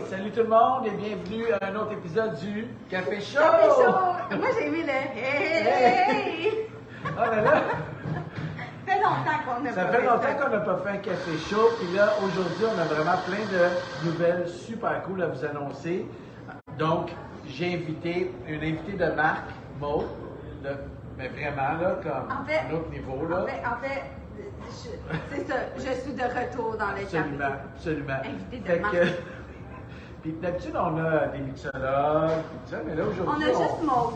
Salut tout le monde et bienvenue à un autre épisode du Café Show! Café Show! Moi j'ai aimé le hey! Oh là là! Ça fait longtemps qu'on n'a pas fait ça. Ça fait longtemps qu'on n'a pas fait un Café Show, puis là, aujourd'hui, on a vraiment plein de nouvelles super cool à vous annoncer. Donc, j'ai invité une invitée de marque, Maud, mais vraiment, là, comme en fait, un autre niveau, là. En fait, c'est ça, je suis de retour dans le Absolument, café. absolument. Invitée de marque. Puis d'habitude, on a des mixologues, tout ça, mais là, aujourd'hui, On a juste Maud.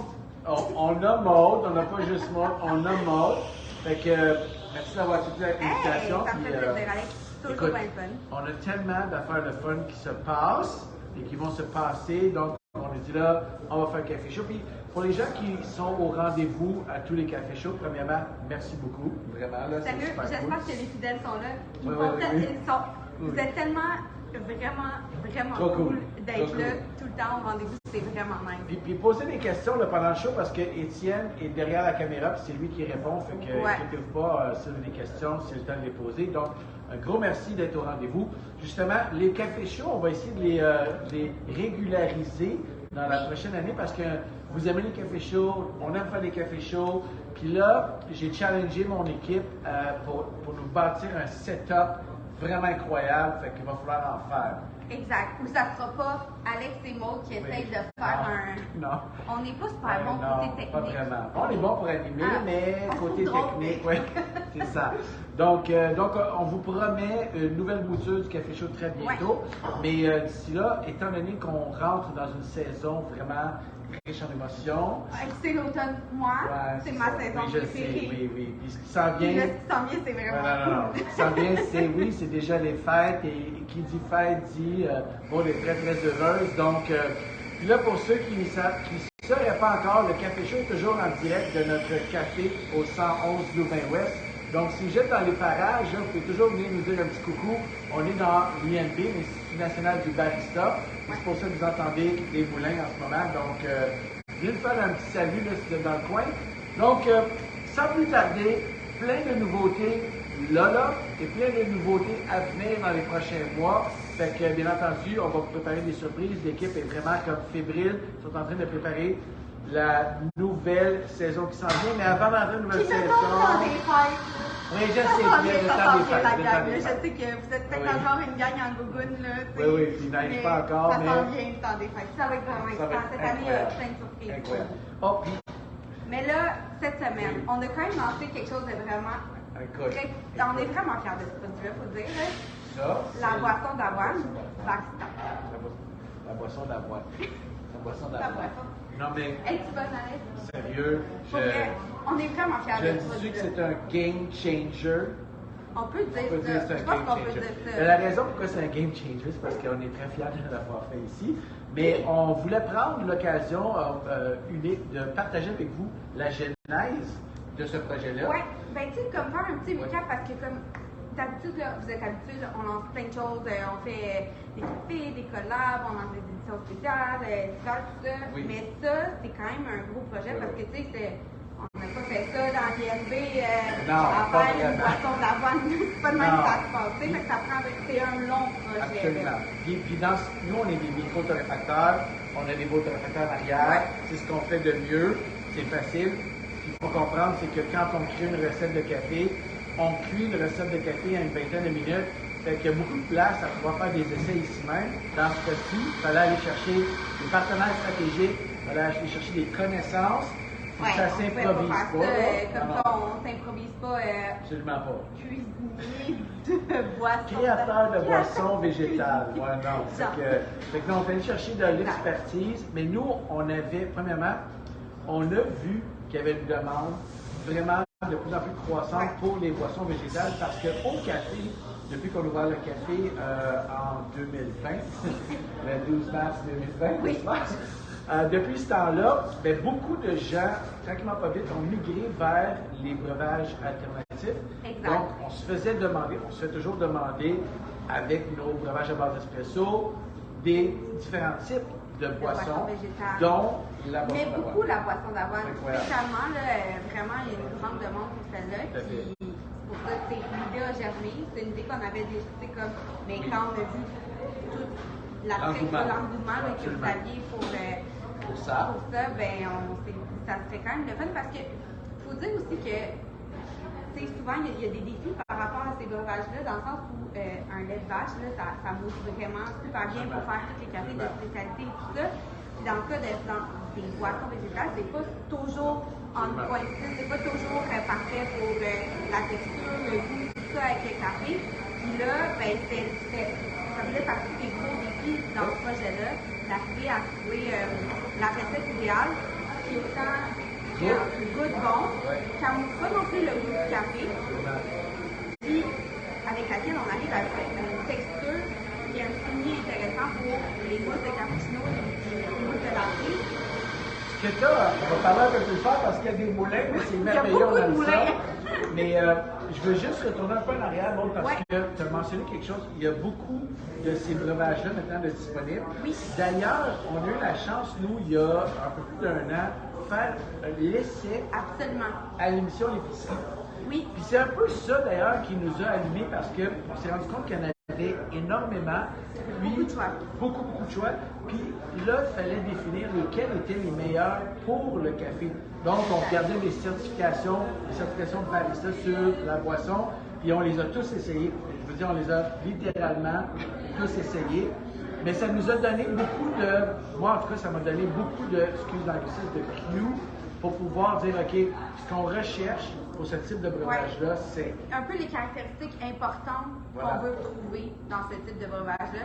On a Maud, on n'a pas juste Maud, on a Maud. Fait que, merci d'avoir accepté l'invitation. Hey, ça me fait plaisir, Alex. Toujours bien fun. On a tellement d'affaires de fun qui se passent et qui vont se passer. Donc, on a dit là, on va faire un café show. Puis, pour les gens qui sont au rendez-vous à tous les cafés shows, premièrement, merci beaucoup. Vraiment, là, c'est Sérieux, super j'espère cool. que les fidèles sont là. Oui. Vous êtes tellement, vraiment Trop cool. d'être Trop là cool. tout le temps au rendez-vous. C'est vraiment nice. Puis posez des questions là, pendant le show parce que Étienne est derrière la caméra puis c'est lui qui répond. Fait que inquiétez-vous pas si vous avez des questions, c'est le temps de les poser. Donc, un gros merci d'être au rendez-vous. Justement, les cafés chauds, on va essayer de les régulariser dans la prochaine année parce que vous aimez les cafés chauds, on aime faire des cafés chauds. Puis là, j'ai challengé mon équipe pour nous bâtir un setup vraiment incroyable. Fait qu'il va falloir en faire. Exact. Ou ça ne sera pas Alex et Maud qui essayent de faire Non. On n'est pas super bon côté technique. Pas vraiment. On est bon pour animer, mais côté drôle. technique, oui, c'est ça. Donc, on vous promet une nouvelle mouture du Café Show très bientôt. Mais d'ici là, étant donné qu'on rentre dans une saison vraiment riche en émotions. C'est l'automne pour moi. C'est ma saison préférée. Oui. Puis ce qui s'en vient. Là, ce qui s'en vient, c'est vraiment Non. Ce qui s'en vient, c'est déjà les fêtes. Et qui dit fête dit, on est très, très heureuse. Donc, puis là, pour ceux qui ne sauraient pas encore, le Café Show est toujours en direct de notre café au 111 Louvain-Ouest. Donc, si vous êtes dans les parages, vous pouvez toujours venir nous dire un petit coucou. On est dans l'INB, l'Institut national du barista. C'est pour ça que vous entendez des moulins en ce moment. Donc, venez nous faire un petit salut là, si vous êtes dans le coin. Donc, sans plus tarder, plein de nouveautés là, et plein de nouveautés à venir dans les prochains mois. Fait que, bien entendu, on va vous préparer des surprises. L'équipe est vraiment comme fébrile. Ils sont en train de préparer la nouvelle saison qui s'en vient. Mais avant d'entrer une nouvelle saison... Oui, je sais, le temps des fêtes. Je sais que vous êtes peut-être encore une gang en gougoune, là. Oui, puis il neige pas encore, ça mais... s'en vient le temps des fêtes. Ça va être vraiment excitant. Cette année, il y a plein de surprises. Incroyable. Oh, puis... Mais là, cette semaine, on a quand même lancé quelque chose de vraiment... On est vraiment fiers de ce produit-là, il faut dire. La boisson d'avoine, Barista. La boisson d'avoine. La boisson La d'avoine. boisson. Non, mais... Es-tu bonne, Alex? Sérieux, on est vraiment fiers de ce je produit-là. dis que c'est un game changer. On peut dire ça. Je pense qu'on peut dire ça. La raison pourquoi c'est un game changer, c'est parce qu'on est très fiers de l'avoir fait ici. Mais on voulait prendre l'occasion unique de partager avec vous la genèse de ce projet-là. Oui, ben tu sais, comme faire un petit recap parce que comme d'habitude, vous êtes habitués, on lance plein de choses, on fait des cafés, des collabs, on lance des éditions spéciales, tout ça. Oui. Mais ça, c'est quand même un gros projet parce que tu sais, on n'a pas fait ça dans l'INB à faire une boisson d'avoine. C'est pas de même que ça se passe. Tu sais, mais ça prend, c'est un long projet. Absolument. Puis nous, on est des micro-torréfacteurs, on a des beaux torréfacteurs en arrière, c'est ce qu'on fait de mieux, c'est facile. Il faut comprendre, c'est que quand on crée une recette de café, on cuit une recette de café à une vingtaine de minutes. Fait qu'il y a beaucoup de place à pouvoir faire des essais ici même. Dans ce cas-ci, il fallait aller chercher des partenaires stratégiques, il fallait aller chercher des connaissances. Ça s'improvise pas. Comme ça, on s'improvise pas. Absolument pas. Cuisinier de boissons. Créateur de boissons végétales. Ouais, non. Fait que nous, on est allé chercher de l'expertise, mais nous, premièrement, on a vu qu'il y avait une demande vraiment de plus en plus croissante pour les boissons végétales parce qu'au café, depuis qu'on a ouvert le café en 2020, le 12 mars 2020, je pense, depuis ce temps-là, beaucoup de gens, tranquillement pas vite, ont migré vers les breuvages alternatifs. Exact. Donc, on se fait toujours demander avec nos breuvages à base d'espresso des différents types de boissons, dont la boisson d'avoine. Mais beaucoup la boisson d'avoine. Spécialement, vraiment, il y a une grande demande pour celle-là. Puis, c'est pour ça que l'idée a germé. C'est une idée qu'on avait déjà, mais quand on a vu tout l'engouement que vous aviez pour ça, ben, ça serait quand même le fun parce que faut dire aussi que souvent il y a des défis par rapport à ces breuvages-là, dans le sens où un lait de vache, là, ça mousse vraiment super bien pour faire tous les cafés de spécialité et tout ça. Puis dans le cas dans des boissons végétales, c'est pas toujours on point, c'est pas toujours parfait pour la texture, le goût, tout ça avec le café. Puis là, ben, ça faisait partie des gros défis dans ce projet-là, d'arriver à trouver la recette idéale qui est autant le goût bon, qui n'amouse pas non plus le goût du café, puis avec laquelle on arrive à faire une texture qui est un signe intéressant pour les mousses de cappuccino et les mousses de latte. Ce que tu as, on va parler un peu plus fort parce qu'il y a des moulins, mais c'est merveilleux, on aime ça. Mais je veux juste retourner un peu en arrière, parce que tu as mentionné quelque chose. Il y a beaucoup de ces breuvages-là maintenant de disponibles. Oui. D'ailleurs, on a eu la chance, nous, il y a un peu plus d'1 an, faire l'essai à l'émission L'épicerie. Oui. Puis c'est un peu ça d'ailleurs qui nous a allumés parce qu'on s'est rendu compte qu'il y en avait énormément. Beaucoup de choix. Beaucoup de choix. Puis là, il fallait définir lesquels étaient les meilleurs pour le café. Donc, on regardait les certifications de barista sur la boisson, puis on les a tous essayés. Je veux dire, on les a littéralement tous essayés. Mais ça nous a donné beaucoup de... Moi, en tout cas, ça m'a donné beaucoup de, excuse l'anglicisme, de clues pour pouvoir dire, OK, ce qu'on recherche pour ce type de breuvage-là, c'est... Un peu les caractéristiques importantes qu'on veut trouver dans ce type de breuvage-là.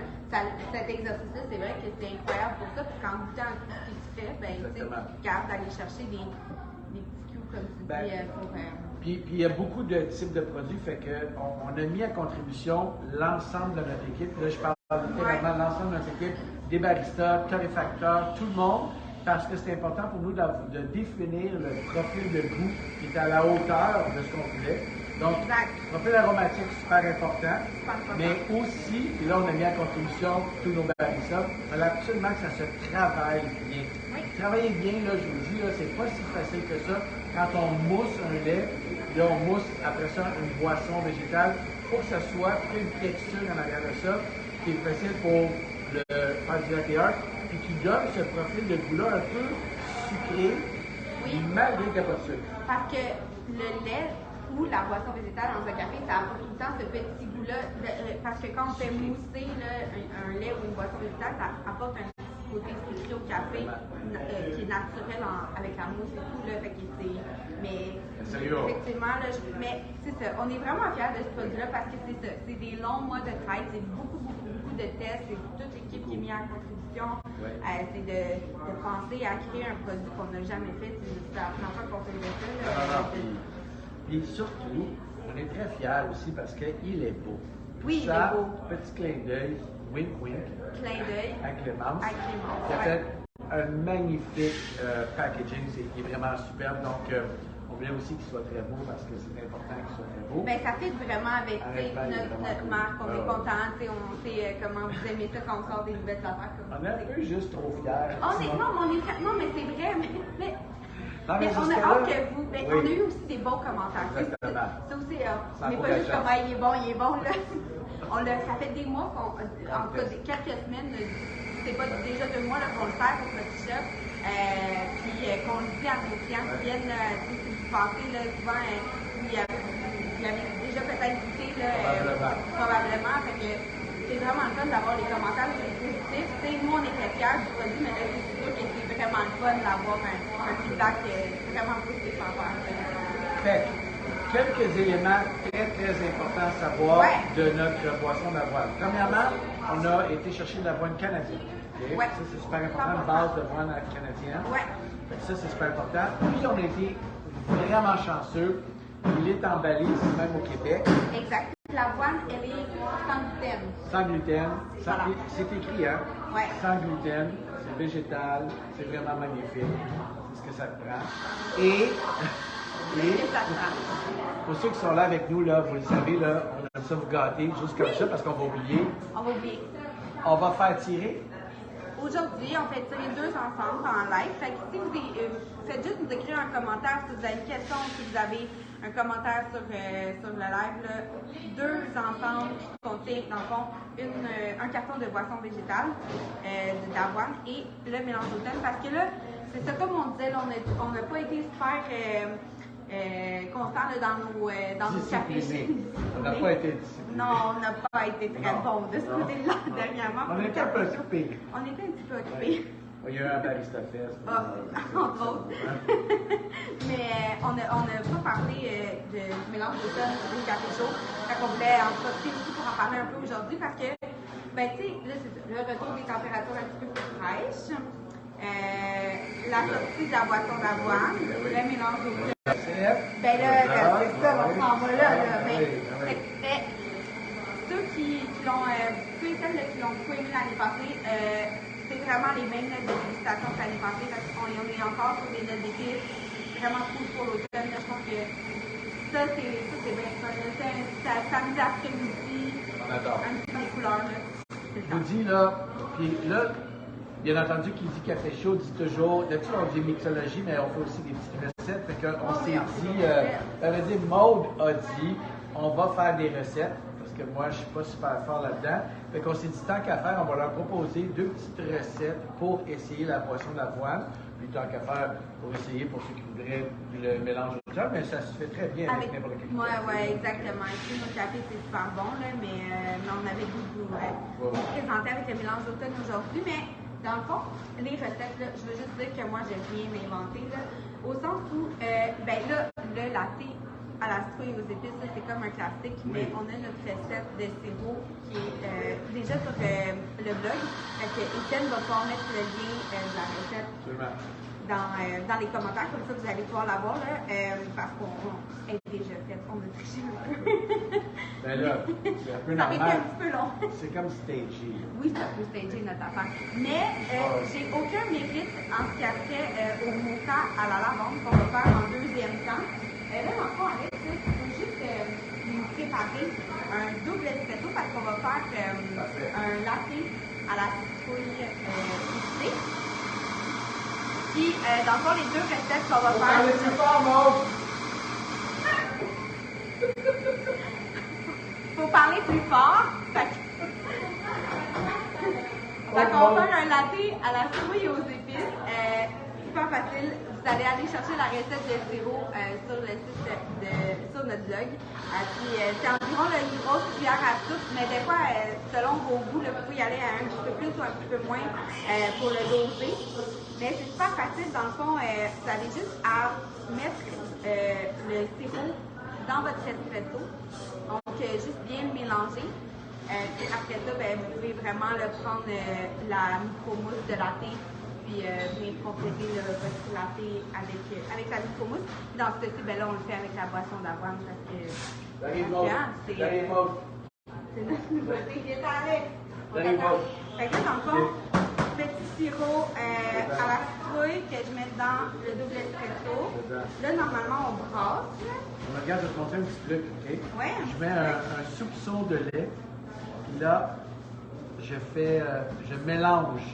Cet exercice-là, c'est vrai que c'est incroyable pour ça. Puis qu'en goûtant tout ce que tu fais, ben, tu es capable d'aller chercher des petits cues, comme tu dis, pour... Puis il y a beaucoup de types de produits, fait qu'on a mis à contribution l'ensemble de notre équipe. Là, je parle littéralement de l'ensemble de notre équipe, des baristas, torréfacteurs, tout le monde, parce que c'est important pour nous de définir le profil de goût qui est à la hauteur de ce qu'on voulait. Donc, le profil aromatique, super important, mais aussi, et là on a mis à contribution tous nos baristas, il fallait absolument que ça se travaille bien. Travailler bien, là, je vous dis, là, c'est pas si facile que ça. Quand on mousse un lait, là, on mousse après ça une boisson végétale, il faut que ça soit une texture en arrière de ça, qui est facile pour le faire du latte art, puis qui donne ce profil de goût-là un peu sucré, malgré qu'il n'y a pas de sucre. Parce que le lait ou la boisson végétale dans un café, ça apporte tout le temps ce petit goût-là, parce que quand on fait mousser un lait ou une boisson végétale, ça apporte un côté sucré au café qui est naturel avec la mousse et tout. Là, fait que mais effectivement, là, mais c'est ça. On est vraiment fiers de ce produit-là parce que c'est ça. C'est des longs mois de travail, c'est beaucoup de tests, c'est toute l'équipe qui est mise en contribution. C'est de penser à créer un produit qu'on n'a jamais fait. C'est la première fois qu'on fait ça. Puis surtout, on est très fiers aussi parce qu'il est beau. Oui, il est beau. Petit clin d'œil. Wink, wink. Clin d'œil. À Clémence. Qui a fait un magnifique packaging. Il est vraiment superbe. Donc, on voulait aussi qu'il soit très beau parce que c'est important qu'il soit très beau. Bien, ça fit vraiment avec notre marque. On est content. On sait comment vous aimez ça quand on sort des nouvelles affaires. On est un peu juste trop fiers. Non, mais c'est vrai. Mais on a hâte que vous. On a eu aussi des bons commentaires. Ça aussi, on n'est pas juste comme il est bon. Là. Ça fait des mois en tout cas quelques semaines, c'est pas déjà 2 mois qu'on le fait pour notre shop, puis qu'on le dit à nos clients qui viennent, si vous pensez, là, souvent, vous l'avez déjà peut-être goûté, probablement, fait que c'est vraiment le fun d'avoir les commentaires positifs. Nous, on était fiers du produit, mais là, c'est sûr que c'est vraiment le fun d'avoir un feedback vraiment positif en fait. Quelques éléments très importants à savoir de notre boisson d'avoine. Premièrement, on a été chercher de l'avoine canadienne. Okay? Ça, c'est super important, une base d'avoine canadienne. Ça, c'est super important. Puis, on a été vraiment chanceux. Il est emballé ici même au Québec. Exact. L'avoine, elle est sans gluten. Sans gluten. C'est écrit, hein? Sans gluten. C'est végétal. C'est vraiment magnifique. C'est ce que ça prend. Et pour ceux qui sont là avec nous, là, vous le savez, là, on aime ça vous gâter juste comme ça parce qu'on va oublier. On va faire tirer. Aujourd'hui, on fait tirer 2 ensemble en live. Fait que si vous faites juste nous écrire un commentaire si vous avez une question, si vous avez un commentaire sur le live, là, 2 ensembles qui contiennent, dans le fond, un carton de boisson végétale d'avoine et le mélange d'automne. Parce que là, c'est ça, comme on disait, là, on n'a pas été super constant là, dans nos cafés. On n'a pas été discipliné. Non, on n'a pas été très bon de ce côté-là dernièrement. On était un peu occupés. On était un petit peu occupés. Il y a eu un Barista Fest. Entre autres. Mais on n'a pas parlé du mélange d'automne du café chaud. Fait qu'on voulait en profiter aussi pour en parler un peu aujourd'hui parce que, ben, tu sais, là, c'est le retour des températures un petit peu plus fraîches. La sortie de la boisson d'avoine, le mélange d'automne. Ben là, c'est ça, on s'en va là. Mais ceux qui l'ont, ceux et celles qui l'ont beaucoup aimé l'année passée, c'est vraiment les mêmes notes de dégustation que l'année passée parce qu'on est encore sur des notes d'épices vraiment cool pour l'automne. Je pense que ça c'est bien ça. C'est un samedi après-midi, un petit peu de couleurs. Je vous dis là, puis là, bien entendu, qui dit café chaud dit toujours, d'habitude on dit mixologie, mais on fait aussi des petites recettes. Fait qu'on s'est dit, ça veut dire Maude a dit, on va faire des recettes. Que moi, je ne suis pas super fort là-dedans. Fait qu'on s'est dit, tant qu'à faire, on va leur proposer 2 petites recettes pour essayer la boisson d'avoine. Puis tant qu'à faire, pour essayer pour ceux qui voudraient le mélange de ça, mais ça se fait très bien avec n'importe quel café. Oui, exactement. Ici, notre café, c'est super bon, là, mais on avait goût de vous présenter avec le mélange d'automne aujourd'hui. Mais dans le fond, les recettes, là, je veux juste dire que moi, j'ai rien inventé. Là, au sens où, ben là, le latte à la citrouille aux épices, c'est comme un classique, mais on a notre recette de sirop qui est déjà sur le blog. Fait que Étienne va pouvoir mettre le lien de la recette dans les commentaires, comme ça vous allez pouvoir la voir, parce qu'on est déjà faite, on a triché un peu. Ben là, c'est un peu normal. Ça a été un petit peu long. C'est comme stagé. Oui, c'est un peu stagé notre affaire. Mais j'ai aucun mérite en ce qui a trait au mocha à la lavande qu'on va faire en deuxième temps. Là, dans le fond, Alex, il faut juste nous préparer un double espresso parce qu'on va faire un latte à la citrouille épicée. Puis, dans le fond, les 2 recettes qu'on va faire. Allez, plus fort, Maude! Faut parler plus fort. Fait qu'on va faire un latte à la citrouille aux épices. Super facile. Vous allez aller chercher la recette de sirop sur le site sur notre blog. Puis c'est environ une grosse cuillère à soupe, mais des fois, selon vos goûts, là, vous pouvez y aller un petit peu plus ou un petit peu moins pour le doser. Mais c'est super facile. Dans le fond, vous avez juste à mettre le sirop dans votre espresso. Donc, juste bien le mélanger. Puis après ça, ben, vous pouvez vraiment prendre la micro-mousse de latte. Puis venir compléter votre latte avec la micro-mousse. Puis dans ce cas-ci, ben là, on le fait avec la boisson d'avoine parce que c'est notre nouveauté. Viens avec. Fait que là, dans le fond, petit sirop à la citrouille que je mets dans le double espresso. Là, normalement, on brasse. Regarde, je vais te montrer un petit truc, OK? Ouais. Je mets un soupçon de lait. Puis là, je mélange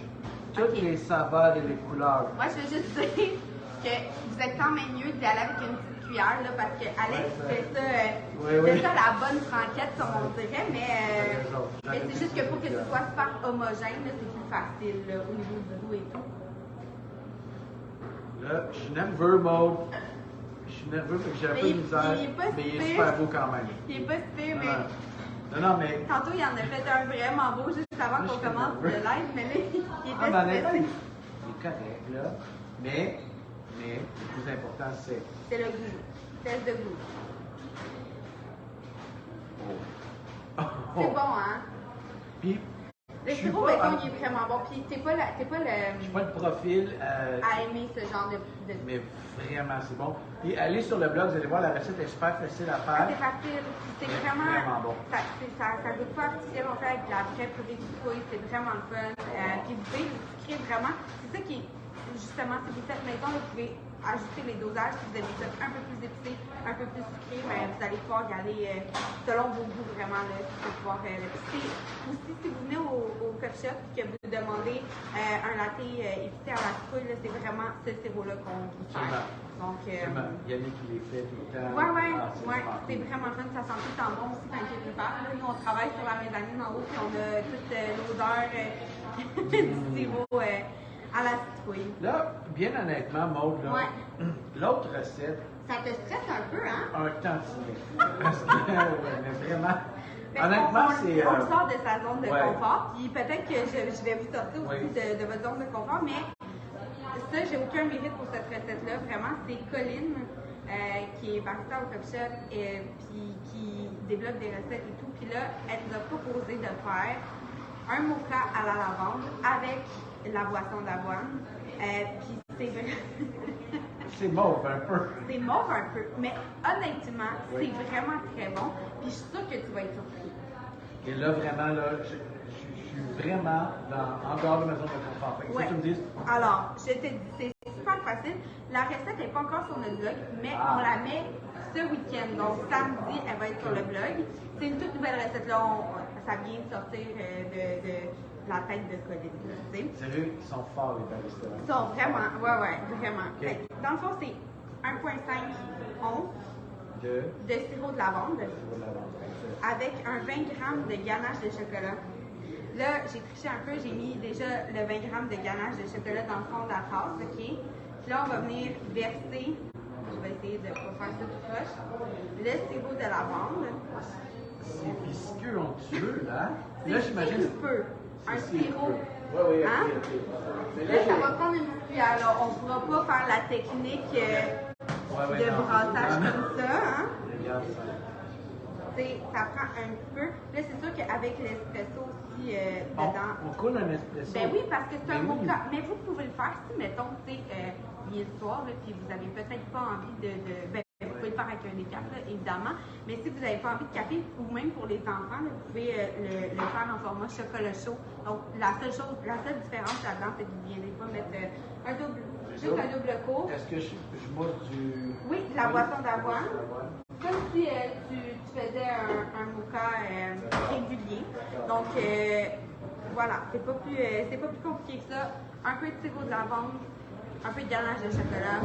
toutes les saveurs et les couleurs. Moi, je veux juste dire que vous êtes quand même mieux d'y aller avec une petite cuillère, là, parce que Alex fait ça, ça la bonne franquette, comme on dirait, mais c'est juste que pour que ce soit super homogène, là, c'est plus facile là, au niveau du goût et tout. Là, je suis nerveux, Maude. Je suis nerveux parce que j'ai un peu de misère, mais il est super beau quand même. Il est pas super, mais... Non, mais... Tantôt, il en a fait un vraiment beau juste avant qu'on commence le live, mais là, il était stressé. Il est correct, là. Mais, le plus important, c'est... C'est le goût. Test de goût. C'est bon, hein? Puis... Le sirop béton, il est vraiment bon. Puis, t'es pas le... Je suis pas le profil... à aimer ce genre de... Mais vraiment, c'est bon. Puis, allez sur le blog, vous allez voir, la recette est super facile à faire. C'est facile. C'est vraiment bon. Ça goûte pas artificiel. On fait avec de la vraie purée de citrouille. C'est vraiment le fun. Puis, vous pouvez sucrer vraiment. C'est ça qui est... Justement, si vous faites maison, vous pouvez ajuster les dosages. Si vous aimez ça un peu plus épicé, un peu plus sucré, mais vous allez pouvoir y aller selon vos goûts vraiment. Là, pour pouvoir aussi, si vous venez au Coffee shot et que vous demandez un latte épicé à la citrouille, là, c'est vraiment ce sirop-là qu'on vous sert. Donc, Yannick qui les fait tout le temps. C'est vraiment fun. Ça sent tout le temps bon aussi quand il est préparé. Nous, on travaille sur la mezzanine en haut, puis on a toute l'odeur du sirop à la citrouille. Là, bien honnêtement, Maud, l'autre recette. Ça te stresse un peu, hein? Un tantinet. Parce que, mais vraiment. Honnêtement, c'est. On sort de sa zone de confort, puis peut-être que je vais vous sortir aussi de votre zone de confort, mais ça, j'ai aucun mérite pour cette recette-là. Vraiment, c'est Colline qui est barista au Cup Shop et puis qui développe des recettes et tout. Puis là, elle nous a proposé de faire un mocha à la lavande avec la boisson d'avoine. Puis c'est vrai. C'est mauve un peu. C'est mauve un peu, mais honnêtement, c'est vraiment très bon. Puis je suis sûre que tu vas être surpris. Et là, vraiment, là, je suis vraiment en dehors de ma zone de confort. Fait que tu me dises. Alors, je te dis, c'est super facile. La recette n'est pas encore sur notre blog, mais on la met ce week-end. Donc, samedi, elle va être sur le blog. C'est une toute nouvelle recette. Là, ça vient de sortir de la tête de Colline. Sérieux, ils sont forts, les baristas. Ils sont vraiment, vraiment. Okay. Dans le fond, c'est 1,5 onces de sirop de lavande avec un 20 g de ganache de chocolat. Là, j'ai triché un peu, j'ai mis déjà le 20 g de ganache de chocolat dans le fond de la tasse, OK? Puis là, on va venir verser, je vais essayer de ne pas faire ça tout proche, le sirop de lavande. C'est visqueux, onctueux, là. Là, j'imagine. Un sirop. Oui, hein? OK. Là, ça va prendre une cuillère. Là. On ne pourra pas faire la technique de brassage comme ça. Hein? Regarde ça. Ça prend un petit peu. Là, c'est sûr qu'avec l'espresso aussi dedans. On coule un espresso. Ben oui, parce que c'est un mocha. Mais vous pouvez le faire si, mettons, il est le soir, là, puis vous n'avez peut-être pas envie vous pouvez le faire avec un décaf, évidemment. Mais si vous n'avez pas envie de café, ou même pour les enfants, là, vous pouvez le faire en format chocolat chaud. Donc, la seule différence là-dedans, c'est que vous ne viendrez pas mettre juste un double cours. Est-ce que je mousse du. Oui, de la boisson d'avoine. Comme si tu faisais un mocha régulier. Donc, voilà, c'est pas plus compliqué que ça. Un peu de sirop de lavande, un peu de ganache de chocolat,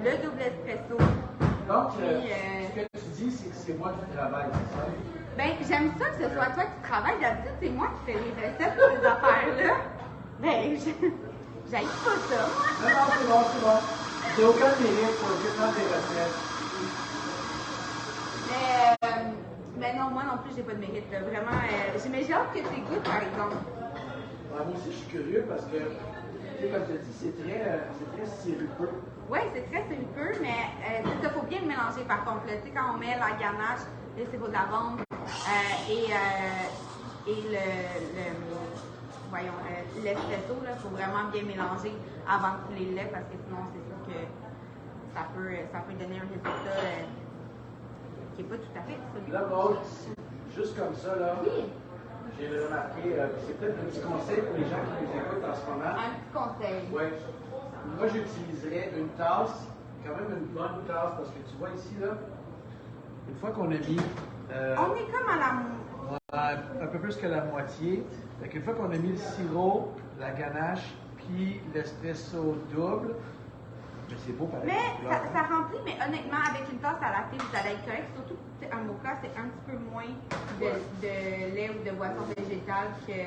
le double espresso. Donc, ce que tu dis, c'est que c'est moi qui travaille, c'est ça? Ben, j'aime ça que ce soit toi qui travailles. D'habitude, c'est moi qui fais les recettes pour ces affaires-là. Ben, j'aille pas ça. Non, c'est bon. J'ai aucun mérite pour le traitement des recettes. Mais non, moi non plus, j'ai pas de mérite. Là. Vraiment, mais j'ai hâte que tu goûtes, par exemple. Moi aussi, je suis curieux parce que, comme tu as dit, c'est très sirupeux. Oui, c'est très sirupeux, mais il faut bien le mélanger par contre. Tu sais, quand on met la ganache, le sirop de lavande et l'espresso, il faut vraiment bien mélanger avant de couler le lait parce que sinon, c'est sûr que ça peut donner un résultat qui n'est pas tout à fait celui. Là, Maud, juste comme ça, là. Oui. J'ai remarqué, c'est peut-être un petit conseil pour les gens qui nous écoutent en ce moment. Un petit conseil. Oui. Moi, j'utiliserais une tasse, quand même une bonne tasse, parce que tu vois ici, là, une fois qu'on a mis. On est comme à un peu plus que la moitié. Donc, une fois qu'on a mis le sirop, la ganache, puis l'espresso double, mais c'est beau pareil. Mais ça remplit, mais honnêtement, avec une tasse à latte, vous allez être correct. Surtout un mocha, c'est un petit peu moins de lait ou de boisson végétale que.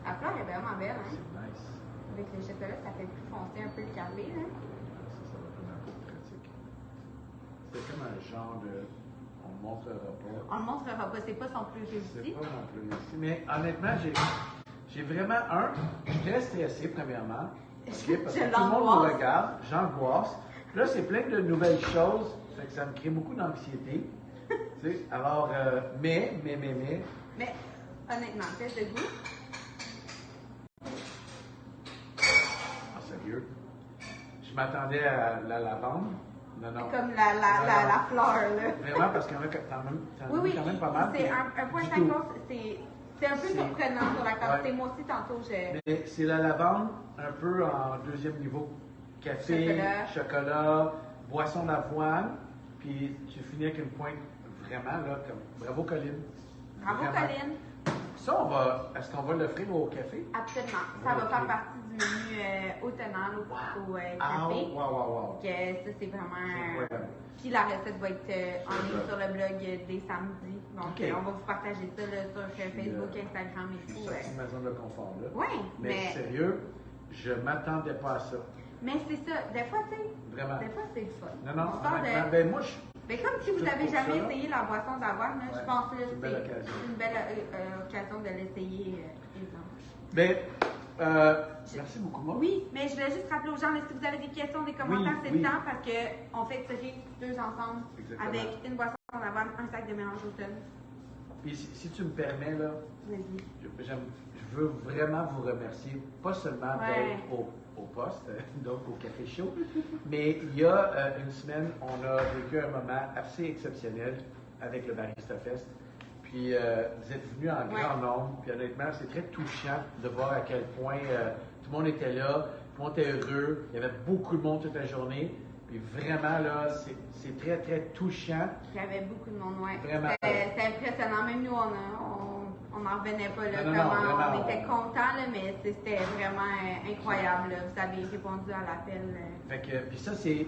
La fleur est vraiment belle, hein? C'est nice. Avec le chocolat, ça fait plus foncer un peu le café, là. Ça va être un peu pratique. C'est comme un genre de. On ne montrera pas. On le montrera pas, c'est pas son plus réussi. C'est pas mon plus réussi. Mais honnêtement, j'ai vraiment je suis très stressé, premièrement. Okay, parce que tout le monde me regarde, j'angoisse. Là, c'est plein de nouvelles choses. Fait que ça me crée beaucoup d'anxiété. Tu sais, alors, mais. Mais, honnêtement, test de goût. En sérieux. Je m'attendais à la lavande. Non. Comme la fleur, là. Vraiment, parce qu'il y en a quand même pas mal. C'est 1,5 onces, c'est un peu surprenant sur la quantité. Ouais. Moi aussi, tantôt, Mais c'est la lavande un peu en deuxième niveau. Café, chocolat, boisson d'avoine, puis tu finis avec une pointe vraiment, là, comme bravo Colline. Bravo vraiment. Colline. Ça, est-ce qu'on va l'offrir au café? Absolument. Ça va faire partie du menu automnal au café. Wow. Que ça, c'est vraiment. Incroyable. Puis la recette va être en ligne sur le blog dès samedi. Donc, on va vous partager ça là, sur Facebook, Instagram et tout. C'est une maison de confort, là. Oui, mais sérieux, je m'attendais pas à ça. Mais c'est ça. Des fois, tu sais. Vraiment. Des fois, c'est le fun. Non. Ben, moi, mais comme si vous n'avez jamais essayé la boisson d'avoine, je pense que c'est une belle occasion de l'essayer. Ben, merci beaucoup, Maud. Oui, mais je voulais juste rappeler aux gens, là, si vous avez des questions, des commentaires, c'est le temps parce qu'on fait tirer 2 ensemble. Exactement. Avec une boisson d'avoine, un sac de mélange automne. Puis si tu me permets, là, je veux vraiment vous remercier, pas seulement d'être au poste, donc au Café Chaud, mais il y a une semaine, on a vécu un moment assez exceptionnel avec le Barista Fest. Puis vous êtes venus en grand nombre, puis honnêtement, c'est très touchant de voir à quel point tout le monde était là, tout le monde était heureux, il y avait beaucoup de monde toute la journée. Puis vraiment, là, c'est très, très touchant. Il y avait beaucoup de monde, oui. Vraiment. C'était impressionnant. Même nous, on n'en revenait pas, là, vraiment, on était contents, là, mais c'était vraiment incroyable. Là. Vous avez répondu à l'appel. Fait que, puis ça, c'est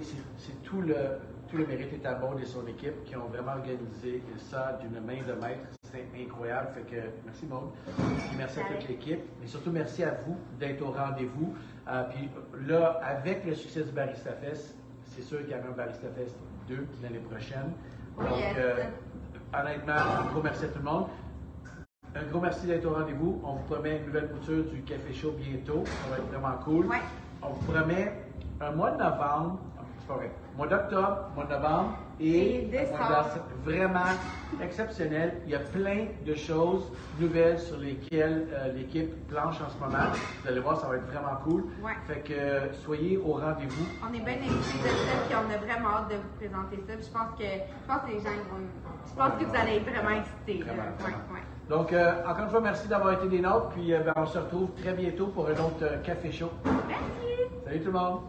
tout le mérite est à Maud et son équipe qui ont vraiment organisé ça d'une main de maître. C'est incroyable. Fait que merci Maud. Puis merci à toute l'équipe. Mais surtout merci à vous d'être au rendez-vous. Puis là, avec le succès du Barista Fest, c'est sûr qu'il y aura un Barista Fest 2 l'année prochaine. Donc, honnêtement, un gros merci à tout le monde. Un gros merci d'être au rendez-vous. On vous promet une nouvelle couture du Café Chaud bientôt. Ça va être vraiment cool. Ouais. On vous promet un mois de novembre. C'est pas vrai. Mois d'octobre, mois de novembre et décembre. Vraiment exceptionnel. Il y a plein de choses nouvelles sur lesquelles l'équipe planche en ce moment. Vous allez voir, ça va être vraiment cool. Ouais. Fait que soyez au rendez-vous. On est bien excités de ça et on a vraiment hâte de vous présenter ça. Puis je pense que les gens vont. Je pense que vous allez être vraiment excités. Vraiment. Donc, encore une fois, merci d'avoir été des nôtres. Puis on se retrouve très bientôt pour un autre Café Chaud. Merci! Salut tout le monde!